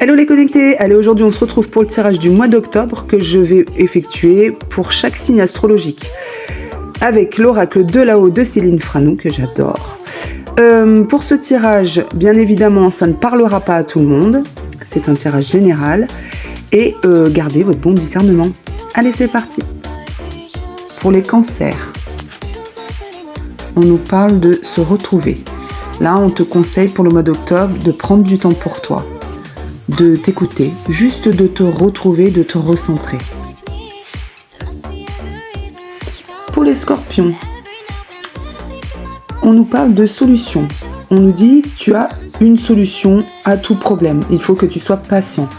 Hello les connectés, allez, aujourd'hui on se retrouve pour le tirage du mois d'octobre que je vais effectuer pour chaque signe astrologique avec l'oracle de là-haut de Céline Franou que j'adore. Pour ce tirage, bien évidemment, ça ne parlera pas à tout le monde, c'est un tirage général et gardez votre bon discernement. Allez, c'est parti. Pour les cancers, on nous parle de se retrouver. Là, on te conseille pour le mois d'octobre de prendre du temps pour toi, de t'écouter, juste de te retrouver, de te recentrer. Pour les scorpions, on nous parle de solution. On nous dit tu as une solution à tout problème. Il faut que tu sois patient.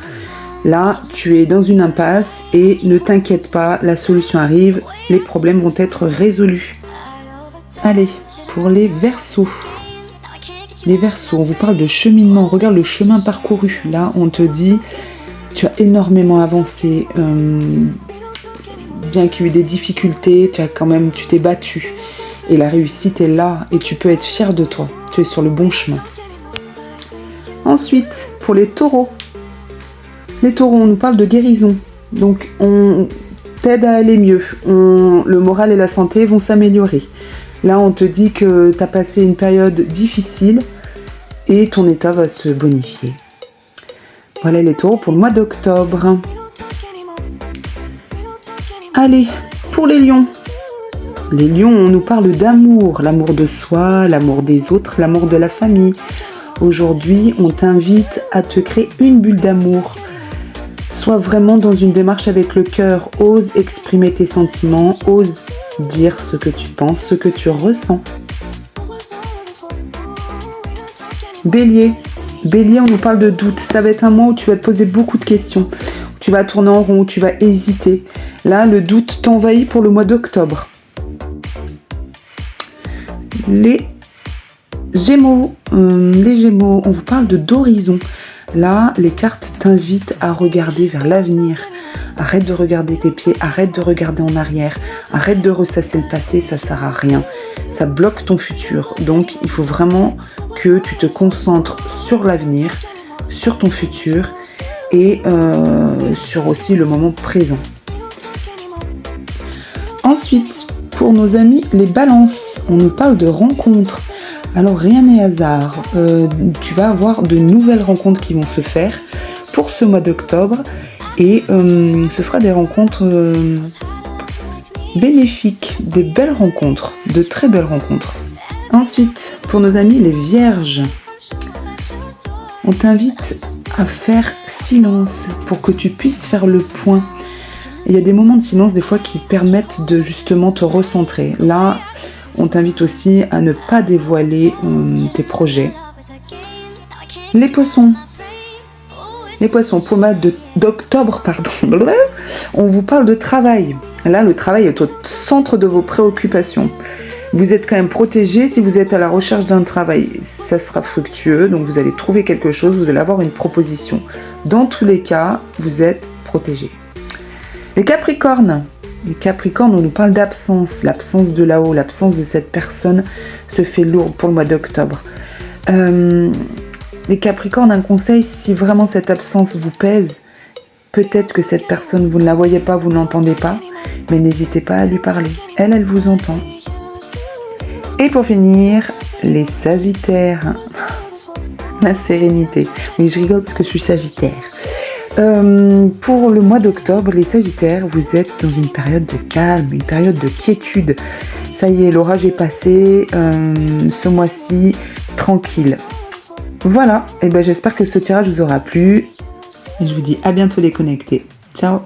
Là, tu es dans une impasse et ne t'inquiète pas, la solution arrive, les problèmes vont être résolus. Allez, pour les Verseaux. Les Verseaux, on vous parle de cheminement. Regarde le chemin parcouru. Là, on te dit tu as énormément avancé. Bien qu'il y ait eu des difficultés, tu t'es battu. Et la réussite est là et tu peux être fier de toi. Tu es sur le bon chemin. Ensuite, pour les taureaux. Les taureaux, on nous parle de guérison. Donc, on t'aide à aller mieux. Le moral et la santé vont s'améliorer. Là, on te dit que tu as passé une période difficile et ton état va se bonifier. Voilà les taureaux pour le mois d'octobre. Allez, pour les lions. Les lions, on nous parle d'amour, l'amour de soi, l'amour des autres, l'amour de la famille. Aujourd'hui, on t'invite à te créer une bulle d'amour. Sois vraiment dans une démarche avec le cœur. Ose exprimer tes sentiments, ose dire ce que tu penses, ce que tu ressens. Bélier. Bélier, on nous parle de doute. Ça va être un mois où tu vas te poser beaucoup de questions. Tu vas tourner en rond, tu vas hésiter. Là, le doute t'envahit pour le mois d'octobre. Les Gémeaux, on vous parle d'horizon. Là, les cartes t'invitent à regarder vers l'avenir. Arrête de regarder tes pieds, arrête de regarder en arrière, arrête de ressasser le passé, ça sert à rien. Ça bloque ton futur. Donc, il faut vraiment que tu te concentres sur l'avenir, sur ton futur et sur aussi le moment présent. Ensuite, pour nos amis les balances, on nous parle de rencontres. Alors rien n'est hasard, tu vas avoir de nouvelles rencontres qui vont se faire pour ce mois d'octobre et ce sera des rencontres bénéfiques, des belles rencontres, de très belles rencontres. Ensuite, pour nos amis les vierges, on t'invite à faire silence pour que tu puisses faire le point. Il y a des moments de silence des fois qui permettent de justement te recentrer. Là, on t'invite aussi à ne pas dévoiler tes projets. Les poissons. Les poissons, pour le mois d'octobre, on vous parle de travail. Là, le travail est au centre de vos préoccupations. Vous êtes quand même protégé. Si vous êtes à la recherche d'un travail, ça sera fructueux. Donc, vous allez trouver quelque chose, vous allez avoir une proposition. Dans tous les cas, vous êtes protégé. Les Capricornes. Les Capricornes, on nous parle d'absence. L'absence de là-haut, l'absence de cette personne se fait lourde pour le mois d'octobre. Les Capricornes, un conseil, si vraiment cette absence vous pèse, peut-être que cette personne, vous ne la voyez pas, vous ne l'entendez pas, mais n'hésitez pas à lui parler. Elle vous entend. Et pour finir, les Sagittaires. La sérénité. Oui, je rigole parce que je suis Sagittaire. Pour le mois d'octobre, les Sagittaires, vous êtes dans une période de calme, une période de quiétude. Ça y est, l'orage est passé, ce mois-ci, tranquille. Voilà, et j'espère que ce tirage vous aura plu. Et je vous dis à bientôt les connectés. Ciao.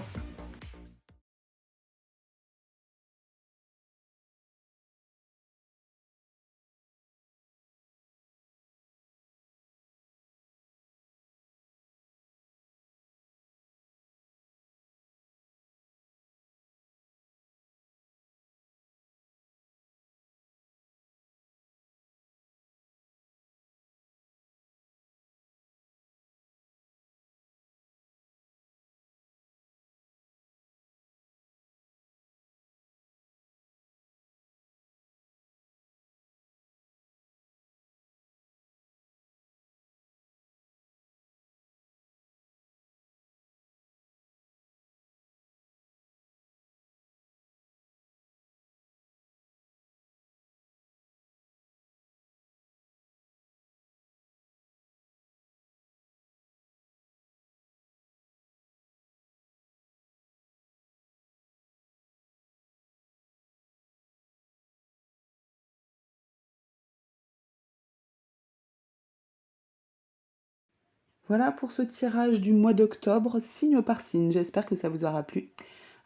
Voilà pour ce tirage du mois d'octobre, signe par signe. J'espère que ça vous aura plu.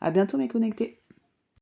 À bientôt mes connectés.